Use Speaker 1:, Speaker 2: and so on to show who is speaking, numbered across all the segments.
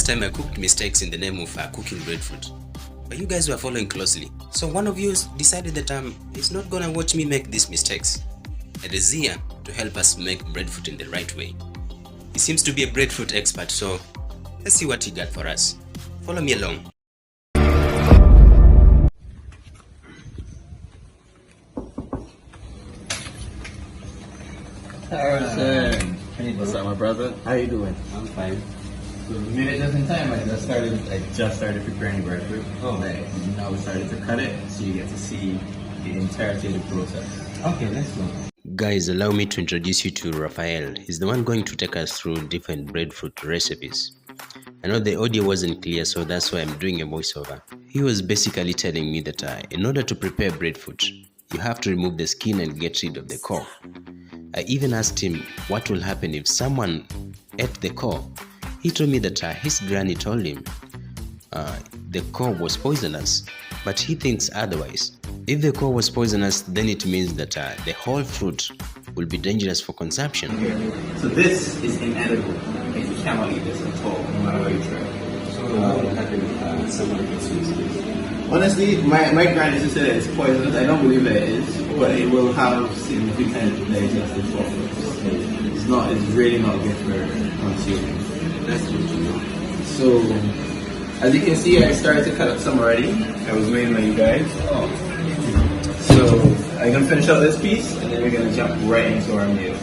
Speaker 1: last time I cooked mistakes in the name of cooking breadfruit, but you guys were following closely. So one of you decided that he's not gonna watch me make these mistakes and is here to help us make breadfruit in the right way. He seems to be a breadfruit expert, so let's see what he got for us. Follow me along.
Speaker 2: Harrison. What's up, my brother? How you doing?
Speaker 1: I'm fine.
Speaker 2: So we made it just in time. I just started preparing breadfruit.
Speaker 1: Oh.
Speaker 2: Now we started to cut it, so you get to see the entirety of the process.
Speaker 1: Okay, let's go. Guys, allow me to introduce you to Raphael. He's the one going to take us through different breadfruit recipes. I know the audio wasn't clear, so that's why I'm doing a voiceover. He was basically telling me that in order to prepare breadfruit, you have to remove the skin and get rid of the core. I even asked him what will happen if someone ate the core. He told me that his granny told him the core was poisonous, but he thinks otherwise. If the core was poisonous, then it means that the whole fruit will be dangerous for consumption.
Speaker 2: So this is inedible. If you cannot eat this at all, no matter how you try.
Speaker 1: So what will happen if someone gets this?
Speaker 2: Honestly, my granny just said that it's poisonous. I don't believe that it is, but it will have significant digestive problems. It's really not good for consuming.
Speaker 1: That's good to know.
Speaker 2: So, as you can see, I started to cut up some already. I was waiting on you guys. So, I'm gonna finish out this piece, and then we're gonna jump right into our meal.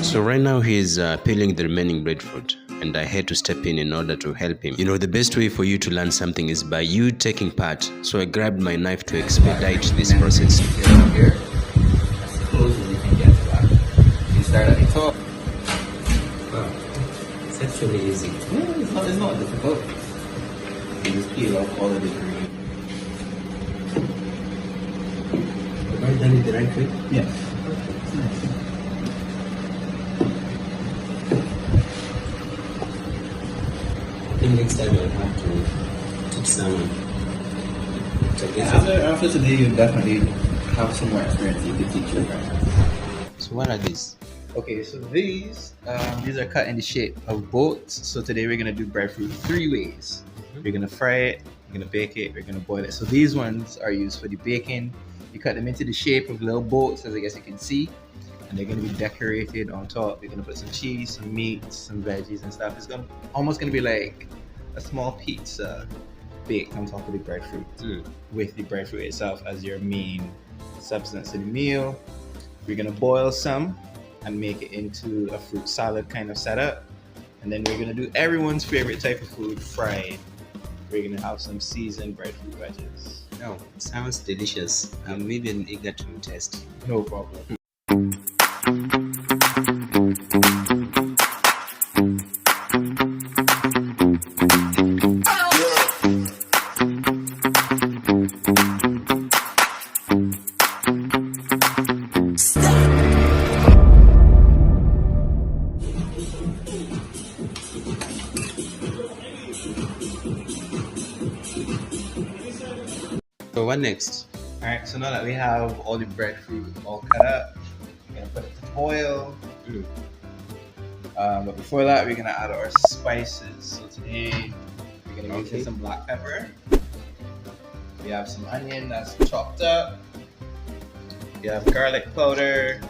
Speaker 1: So right now he's peeling the remaining breadfruit, and I had to step in order to help him. You know, the best way for you to learn something is by you taking part. So I grabbed my knife to expedite this process.
Speaker 2: Here, as close as you can get to that. You start at the top.
Speaker 1: Wow, it's actually easy.
Speaker 2: Yeah, it's not difficult. You just peel off all of the green.
Speaker 1: Have I done it the right way?
Speaker 2: Yes.
Speaker 1: I think next time I'll have to teach someone.
Speaker 2: After today, you definitely have some more experience you can teach your friends.
Speaker 1: So what are these?
Speaker 2: Okay, so these are cut in the shape of boats. So today we're gonna do breadfruit 3 ways. We're gonna fry it, we're gonna bake it, we're gonna boil it. So these ones are used for the baking. You cut them into the shape of little boats, as I guess you can see, and they're gonna be decorated on top. You're gonna put some cheese, some meat, some veggies and stuff. It's almost gonna be like a small pizza baked on top of the breadfruit, with the breadfruit itself as your main substance in the meal. We're gonna boil some and make it into a fruit salad kind of setup, and then we're gonna do everyone's favorite type of food, fried. We're gonna have some seasoned breadfruit wedges.
Speaker 1: Oh, it sounds delicious. I'm even eager to test.
Speaker 2: No problem.
Speaker 1: So what next?
Speaker 2: Alright, so now that we have all the breadfruit all cut up, we're gonna put it to boil. But before that, we're gonna add our spices. So today, we're gonna use some black pepper. We have some onion that's chopped up. We have garlic powder,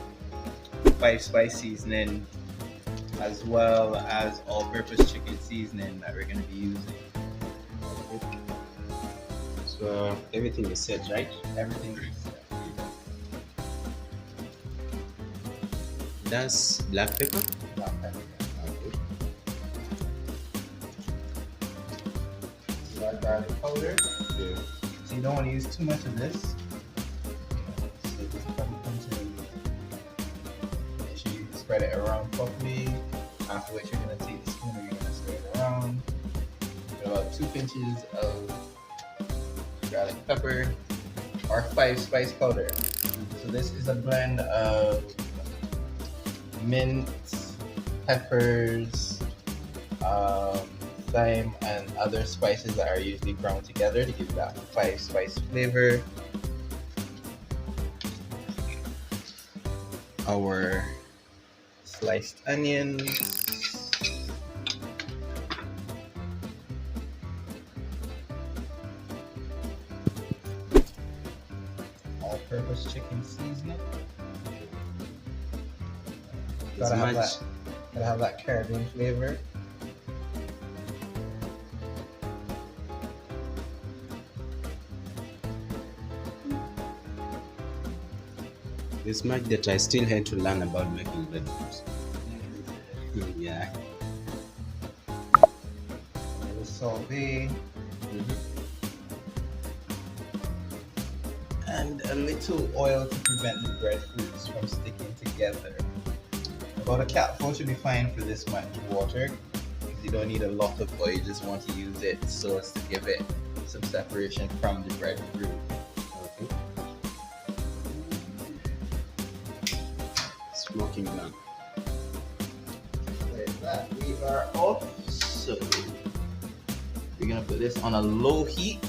Speaker 2: 5-spice seasoning, as well as all-purpose chicken seasoning that we're gonna be using.
Speaker 1: So everything is set, right?
Speaker 2: Everything is set.
Speaker 1: That's black pepper.
Speaker 2: Black pepper. So our garlic powder.
Speaker 1: Yeah.
Speaker 2: So you don't want to use too much of this. So just a couple pinches. Make sure you spread it around properly. After which you're going to take the spoon and you're going to spread it around. Put about 2 pinches of garlic pepper or 5-spice powder. So this is a blend of mint, peppers, thyme, and other spices that are usually ground together to give that 5-spice flavor. Our sliced onions, Just chicken seasoning.
Speaker 1: It's much.
Speaker 2: Gotta have that Caribbean flavor.
Speaker 1: It's much that I still had to learn about making breadfruits. Yeah.
Speaker 2: The saute. And a little oil to prevent the breadfruits from sticking together. About a cupful should be fine for this much water, because you don't need a lot of oil, you just want to use it so as to give it some separation from the breadfruit.
Speaker 1: Okay. Smoking done.
Speaker 2: Like that, we are off. So we're gonna put this on a low heat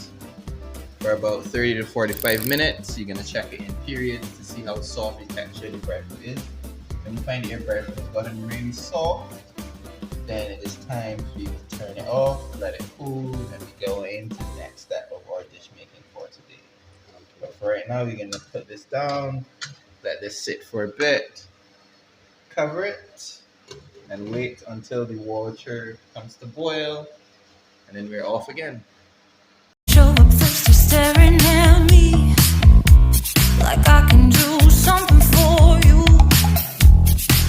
Speaker 2: for about 30 to 45 minutes. You're gonna check it in periods to see how soft the texture of the breadfruit is. When you find that your breadfruit has gotten really soft, then it is time for you to turn it off, let it cool, and we go into the next step of our dish making for today. But for right now, we're gonna put this down, let this sit for a bit, cover it, and wait until the water comes to boil, and then we're off again.
Speaker 3: Show up thirsty, staring at me like I can do something for you.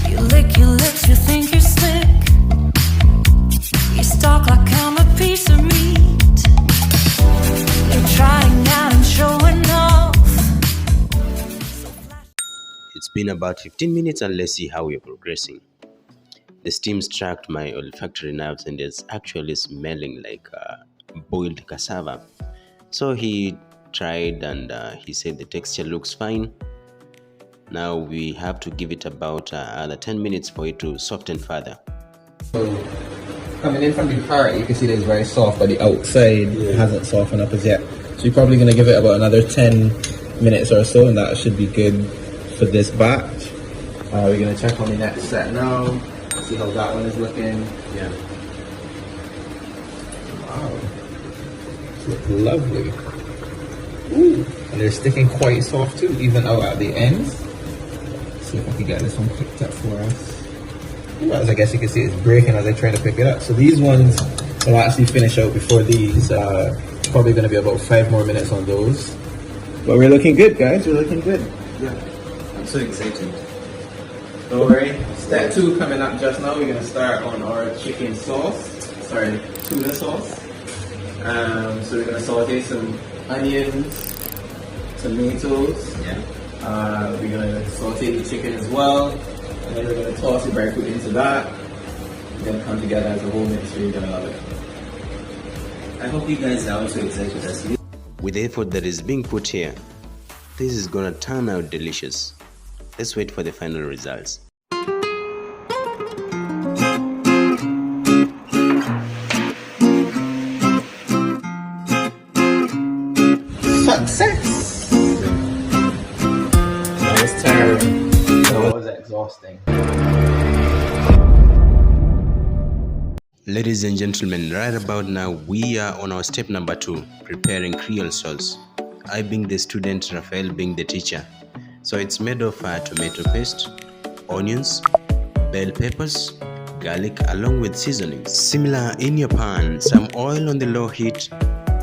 Speaker 3: You lick your lips, you think you're slick. You stalk like I'm a piece of meat. You're trying out and showing off.
Speaker 1: It's been about 15 minutes and let's see how we're progressing. The steam struck my olfactory nerves and it's actually smelling like boiled cassava. So he tried and he said the texture looks fine. Now we have to give it about another 10 minutes for it to soften further.
Speaker 2: So coming in from the part, you can see that it's very soft, but the outside hasn't softened up as yet. So you're probably going to give it about another 10 minutes or so, and that should be good for this batch. We're going to check on the next set now, see how that one is looking.
Speaker 1: Yeah.
Speaker 2: Wow, it's looking lovely. Ooh. And they're sticking quite soft too, even out at the ends. See if I can get this one picked up for us. As I guess you can see, it's breaking as I try to pick it up. So these ones will actually finish out before these. Probably going to be about 5 more minutes on those. But we're looking good, guys. We're looking good.
Speaker 1: Yeah. I'm so excited.
Speaker 2: Don't worry. Step 2 coming up just now. We're going to start on our chicken sauce. Sorry, tuna sauce. So we're going to saute some onions, tomatoes.
Speaker 1: Yeah.
Speaker 2: We're going to saute the chicken as well. And then we're going to toss the breadfruit into that. It's going to come together as a whole mixture. You're going to love it.
Speaker 1: I hope you guys are also excited as me. With the effort that is being put here, this is gonna turn out delicious. Let's wait for the final results.
Speaker 2: Success! That was terrible. That was exhausting.
Speaker 1: Ladies and gentlemen, right about now we are on our step number 2, preparing Creole sauce. I being the student, Raphael being the teacher. So it's made of tomato paste, onions, bell peppers, garlic along with seasonings. Similar in your pan, some oil on the low heat,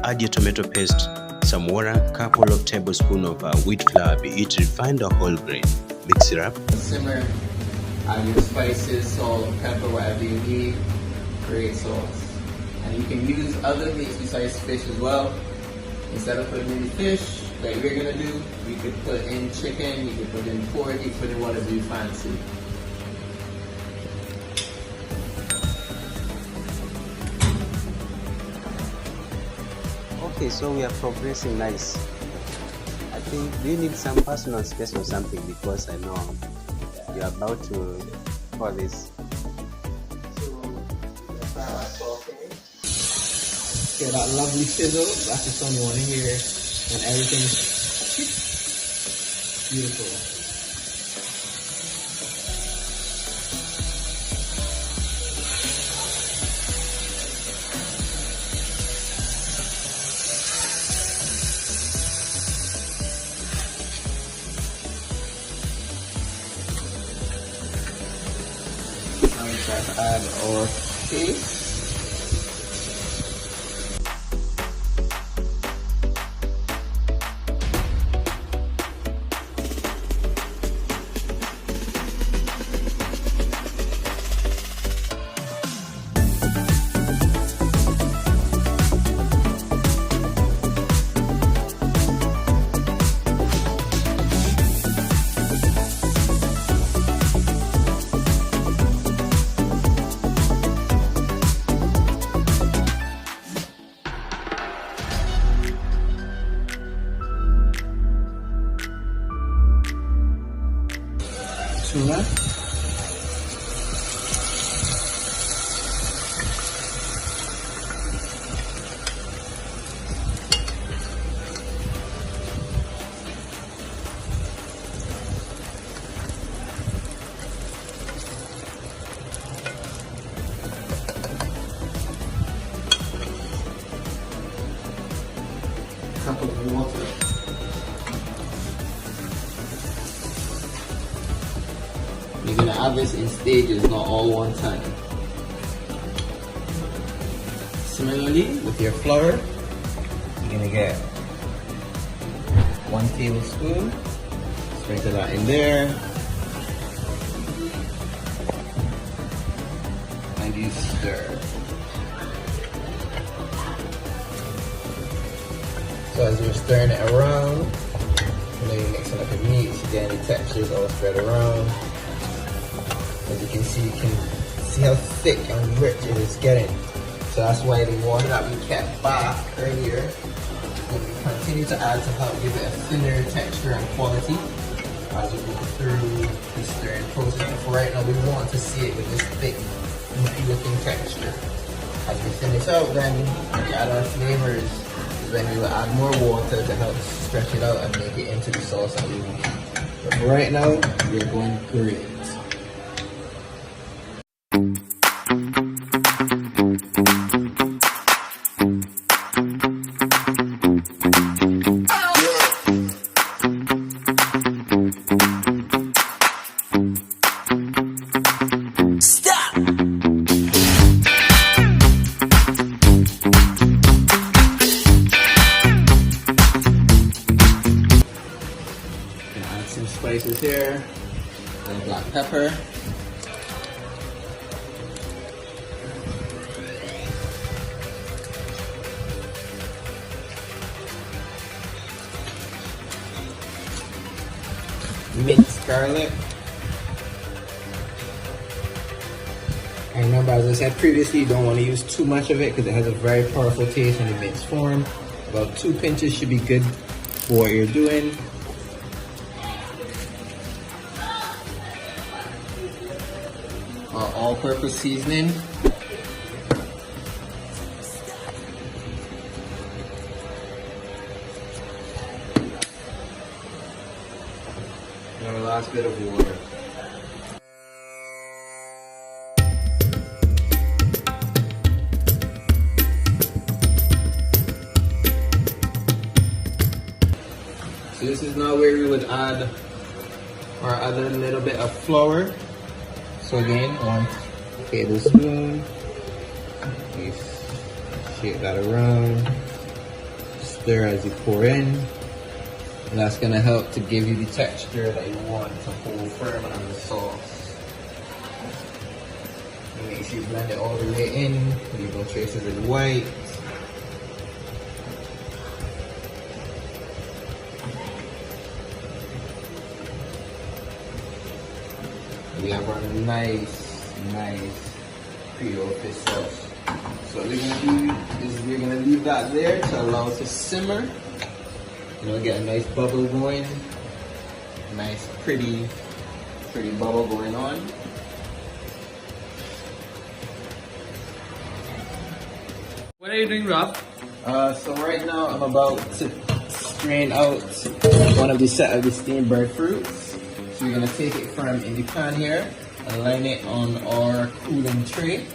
Speaker 1: add your tomato paste, some water, couple of tablespoons of wheat flour, be it refined or whole grain. Mix it up.
Speaker 2: Simmer, add your spices, salt, pepper, whatever you need. Great sauce. And you can use other meats besides fish as well. Instead of putting in fish, like we're gonna do, we could put in chicken, you could put in pork, you could put in whatever you fancy.
Speaker 1: Okay, so we are progressing nice. I think we need some personal space or something because I know you're about to pour this.
Speaker 2: Get that lovely sizzle. That's the song you want to hear when everything's beautiful. Now we try to add our paste. Tuna. Cup of water. You're gonna have this in stages, not all one time. Similarly, with your flour, you're gonna get 1 tablespoon. Sprinkle that in there. And you stir. So as you're stirring it around, you know, you're mixing up your meats, you get any textures all spread around. As you can see how thick and rich it is getting. So that's why the water that we kept back earlier, we continue to add to help give it a thinner texture and quality as we go through the stirring process. But for right now, we want to see it with this thick, meaty looking texture. As we thin this out, then we add our flavors. Then we will add more water to help stretch it out and make it into the sauce that we want. But for right now, we're going great. Some spices here, and black pepper. Minced garlic. And remember, as I said previously, you don't want to use too much of it because it has a very powerful taste in the minced form. About 2 pinches should be good for what you're doing. Our all-purpose seasoning. And our last bit of water. So this is now where we would add our other little bit of flour. So again, 1 tablespoon. You shake that around. Stir as you pour in. And that's gonna help to give you the texture that you want to hold firm on the sauce. And make sure you blend it all the way in. Leave no traces of white. We have our nice Creole fish sauce. So what we're gonna do is we're gonna leave that there to allow it to simmer. You know, get a nice bubble going. Nice pretty bubble going on.
Speaker 4: What are you doing, Rob?
Speaker 2: So right now I'm about to strain out one of the set of the steamed breadfruits. So we're gonna take it from in the pan here and line it on our cooling tray.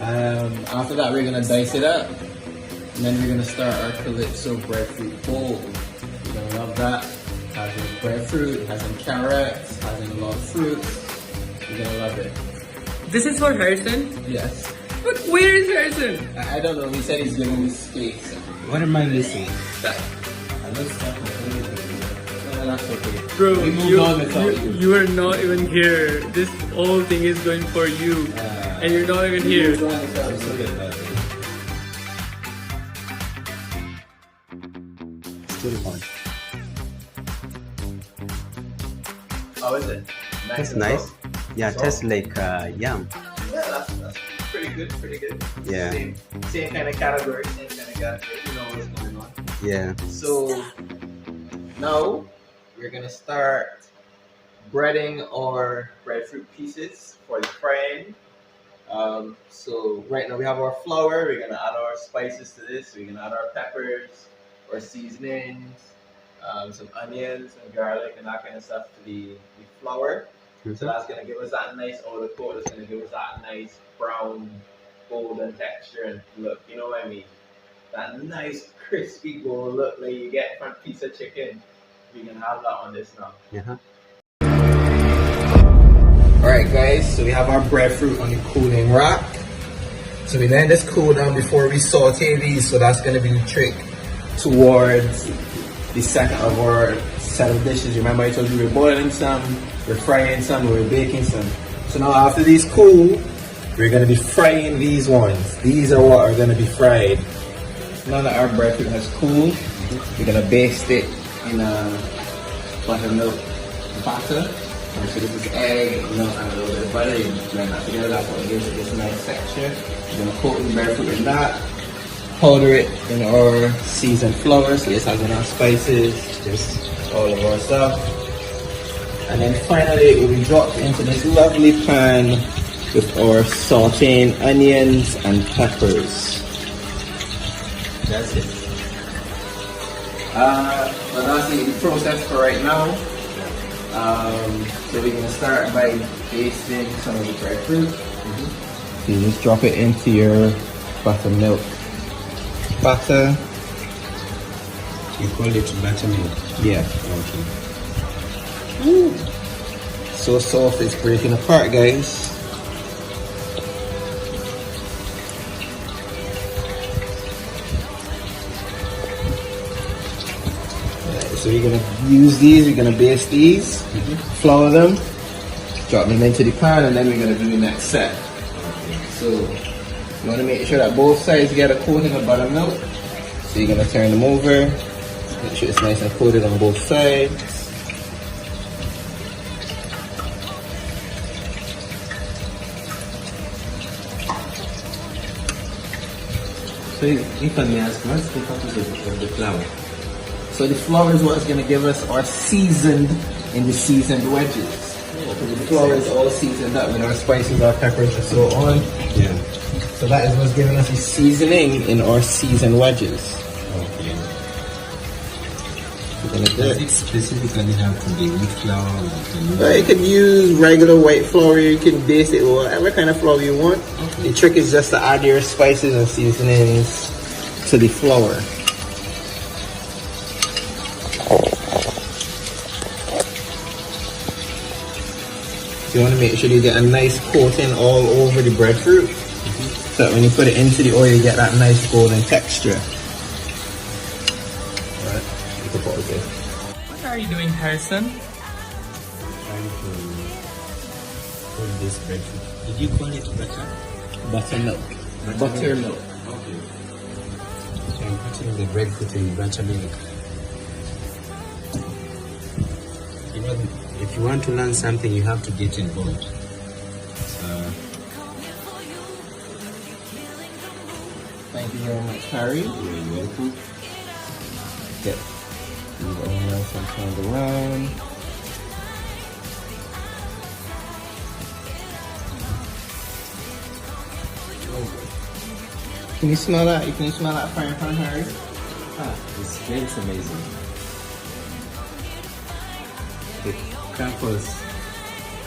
Speaker 2: After that, we're gonna dice it up, and then we're gonna start our Calypso Breadfruit bowl. You're gonna love that. Has some breadfruit, has some carrots, has a lot of fruit. You're gonna love it.
Speaker 4: This is for Harrison.
Speaker 2: Yes.
Speaker 4: But where is Harrison?
Speaker 2: I don't know. He said he's giving me space.
Speaker 1: What am I missing?
Speaker 2: No, that's okay.
Speaker 4: Bro,
Speaker 2: We moved on without you.
Speaker 4: you are not even here. This whole thing is going for you. And you're not even here.
Speaker 1: Still fun.
Speaker 2: How is it?
Speaker 1: That's nice. Yeah,
Speaker 2: So?
Speaker 1: tastes like yam.
Speaker 2: Yeah, that's pretty good, pretty good.
Speaker 1: Yeah.
Speaker 2: Same kind of category, same kind of category. You know what's going on.
Speaker 1: Yeah.
Speaker 2: So now we're gonna start breading our breadfruit pieces for the frying. So right now we have our flour. We're gonna add our spices to this. We're gonna add our peppers, our seasonings, some onions and garlic and that kind of stuff to the flour. So that's gonna give us that nice outer coat. It's gonna give us that nice brown, golden texture and look. You know what I mean? That nice crispy gold look like you get from a piece of chicken. We can have that on this now.
Speaker 1: Uh-huh.
Speaker 2: Alright guys, so we have our breadfruit on the cooling rack. So we let this cool down before we saute these, so that's gonna be the trick towards the second of our set of dishes. Remember I told you we're boiling some, we're frying some, we're baking some. So now after these cool, we're gonna be frying these ones. These are what are gonna be fried. Now that our breadfruit has cooled, we're gonna baste it in a buttermilk batter. So this is egg, milk, and a little bit of butter. You blend that together. That's what gives it this nice texture. We're gonna coat the breadfruit in that. Powder it in our seasoned flour. So this has enough spices, just all of our stuff. And then finally, it will be dropped into this lovely pan with our sauteing onions and peppers.
Speaker 1: That's it.
Speaker 2: But that's the process for right now. So we're gonna start by basting some of the breadfruit. So you just drop it into your buttermilk batter.
Speaker 1: You call it buttermilk.
Speaker 2: Yeah.
Speaker 1: Okay.
Speaker 2: So soft, it's breaking apart, guys. So we're gonna use these, we're gonna baste these, flour them, drop them into the pan, and then we're gonna do the next set. So you wanna make sure that both sides get a coating of buttermilk. So you're gonna turn them over, make sure it's nice and coated on both sides.
Speaker 1: So if I may ask, what's the purpose of the flour?
Speaker 2: So the flour is what's gonna give us our seasoned in the seasoned wedges. So the flour is all seasoned up with our spices, our peppers, and so on.
Speaker 1: Yeah.
Speaker 2: So that is what's giving us the seasoning in our seasoned wedges.
Speaker 1: Okay.
Speaker 2: We're gonna do
Speaker 1: Does
Speaker 2: it.
Speaker 1: it specifically have to be wheat flour?
Speaker 2: You can use regular white flour, you can base it with whatever kind of flour you want. The trick is just to add your spices and seasonings to the flour. You want to make sure you get a nice coating all over the breadfruit, so that when you put it into the oil, you get that nice golden texture. Alright, you can pause it.
Speaker 4: What are you doing, Harrison?
Speaker 1: Trying to put this breadfruit. Did you call it butter?
Speaker 2: Buttermilk. Buttermilk.
Speaker 1: Okay. So I'm putting the breadfruit in buttermilk. You know, if you want to learn something, you have to get involved.
Speaker 2: Thank you very much, Harry.
Speaker 1: You're welcome.
Speaker 2: Get these all nice and turned around. Can you smell that? Can you smell that frying pan, Harry?
Speaker 1: It smells amazing. The crackers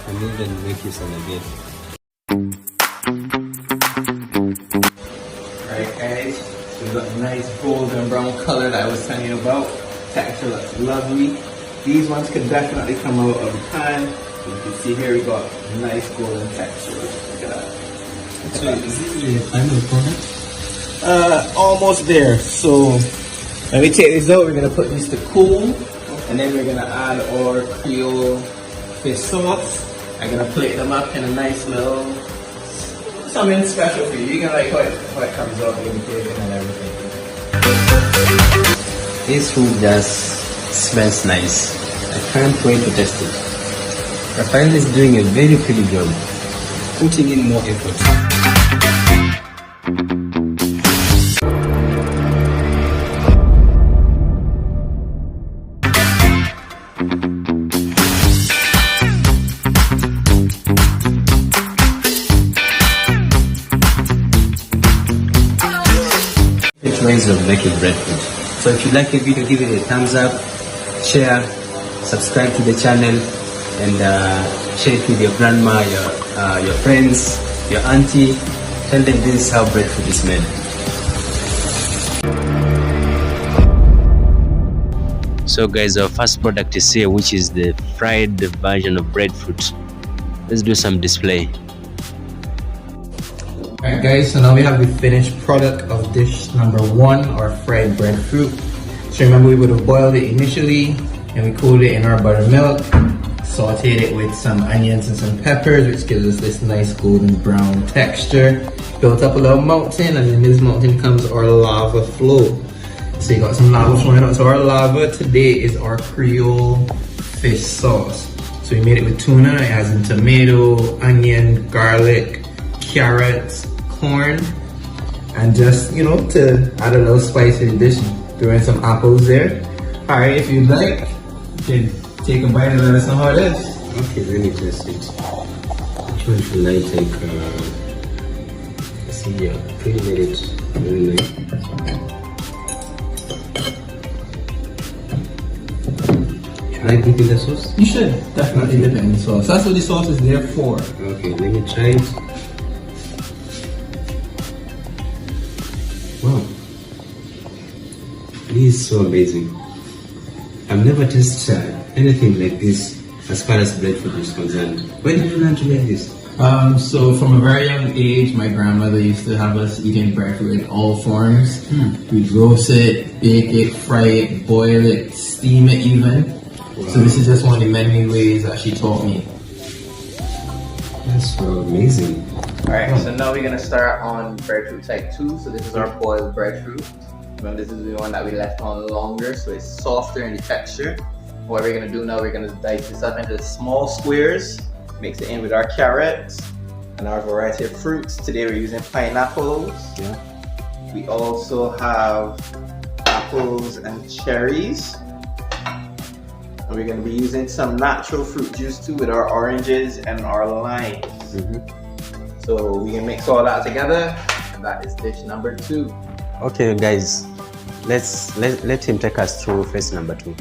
Speaker 1: can even make you salivate.
Speaker 2: Alright guys, so we've got a nice golden brown color that I was telling you about. Texture looks lovely. These ones can definitely come out of the pan. You can see here we got nice golden texture. Look at that.
Speaker 5: So is this the final product?
Speaker 2: Almost there. So when we take this out, we're gonna put this to cool, and then we're gonna add our Creole fish sauce. I'm gonna plate them up in a nice little something special for you. You can like how it comes out when you take it and everything.
Speaker 1: This food just smells nice. I can't wait to test it. Rafael is doing a very pretty job, putting in more effort. Ways of making breadfruit. So if you like the video, give it a thumbs up, share, subscribe to the channel, and share it with your grandma, your friends, your auntie. Tell them this is how breadfruit is made. So guys, our first product is here, which is the fried version of breadfruit. Let's do some display.
Speaker 2: Alright guys, so now we have the finished product of dish number 1, our fried breadfruit. So remember, we would have boiled it initially and we cooled it in our buttermilk, sauteed it with some onions and some peppers, which gives us this nice golden brown texture. Built up a little mountain, and in this mountain comes our lava flow. So you got some lava flowing out. So our lava today is our Creole fish sauce. So we made it with tuna. It has some tomato, onion, garlic, carrots, corn, and just, you know, to add a little spice in addition. Throw in some apples there. Alright, if you'd like, you can take a bite and let us know how it is.
Speaker 1: Okay, let me test it. Which one should I take? Let's see here. Pretty made it very nice. Should I dip in the sauce?
Speaker 2: You should definitely dip it in the sauce. That's what the sauce is there for.
Speaker 1: Okay, let me try it. Wow, this is so amazing. I've never tasted anything like this as far as breadfruit is concerned. When did you learn to make this?
Speaker 2: So from a very young age, my grandmother used to have us eating breadfruit in all forms. We'd roast it, bake it, fry it, boil it, steam it even.
Speaker 1: Wow.
Speaker 2: So this is just one of the many ways that she taught me.
Speaker 1: That's so amazing.
Speaker 2: Alright, so now we're gonna start on breadfruit type 2. So this is our boiled breadfruit. Remember, this is the one that we left on longer, so it's softer in the texture. What we're gonna do now, we're gonna dice this up into small squares, mix it in with our carrots and our variety of fruits. Today we're using pineapples.
Speaker 1: Yeah.
Speaker 2: We also have apples and cherries. And we're gonna be using some natural fruit juice too with our oranges and our limes. So we can mix all that together, and that is dish number 2.
Speaker 1: Okay, guys, let him take us through phase number 2.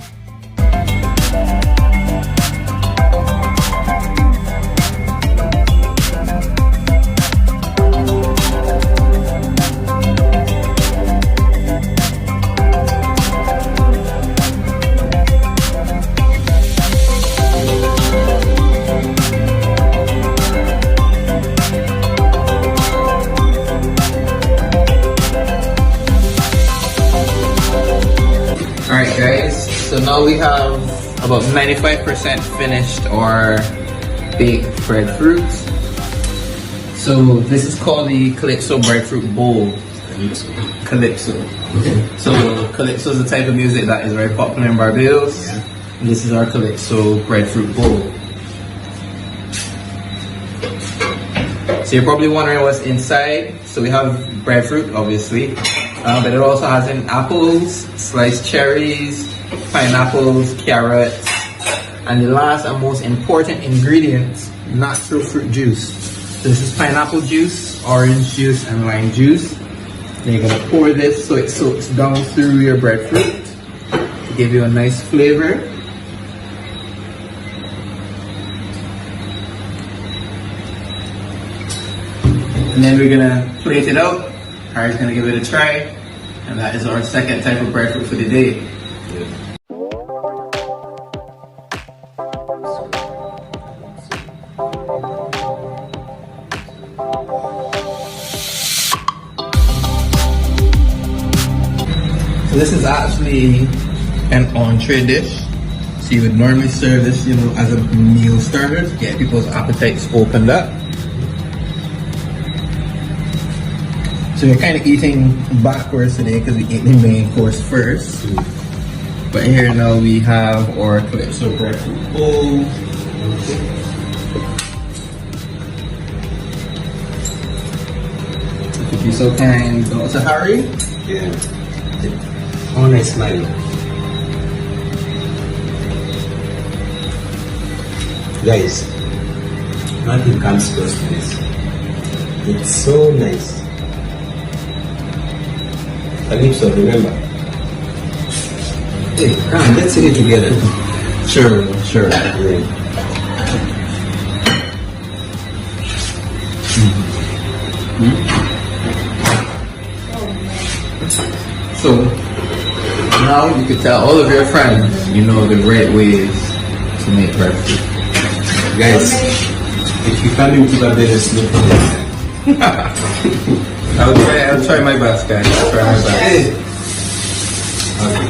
Speaker 2: Alright guys, so now we have about 95% finished our baked breadfruit. So this is called the Calypso Breadfruit Bowl. Calypso. So Calypso is a type of music that is very popular in Barbados. And this is our Calypso Breadfruit Bowl. So you're probably wondering what's inside. So we have breadfruit, obviously, but it also has in apples, sliced cherries, pineapples, carrots, and the last and most important ingredient, natural fruit juice. So this is pineapple juice, orange juice, and lime juice. Then you're gonna pour this so it soaks down through your breadfruit to give you a nice flavor. And then we're gonna plate it out. Harry's gonna give it a try. And that is our second type of breadfruit for the day. This is actually an entree dish. So you would normally serve this, as a meal starter to get people's appetites opened up. So we're kind of eating backwards today because we ate the main course first. But here now we have our Calypso Breadfruit bowl. If you're so kind, Dr. Harry.
Speaker 1: Yeah. Oh, nice smile. Guys, nothing comes close to this. It's so nice. Calypso, remember? Hey, come, let's eat it together.
Speaker 2: Sure.
Speaker 1: Yeah.
Speaker 2: So now you can tell all of your friends the right ways to make breadfruit.
Speaker 1: Guys, if you come into Barbados, look for this.
Speaker 2: I'll try my best, guys. I'll try my best.
Speaker 1: Okay.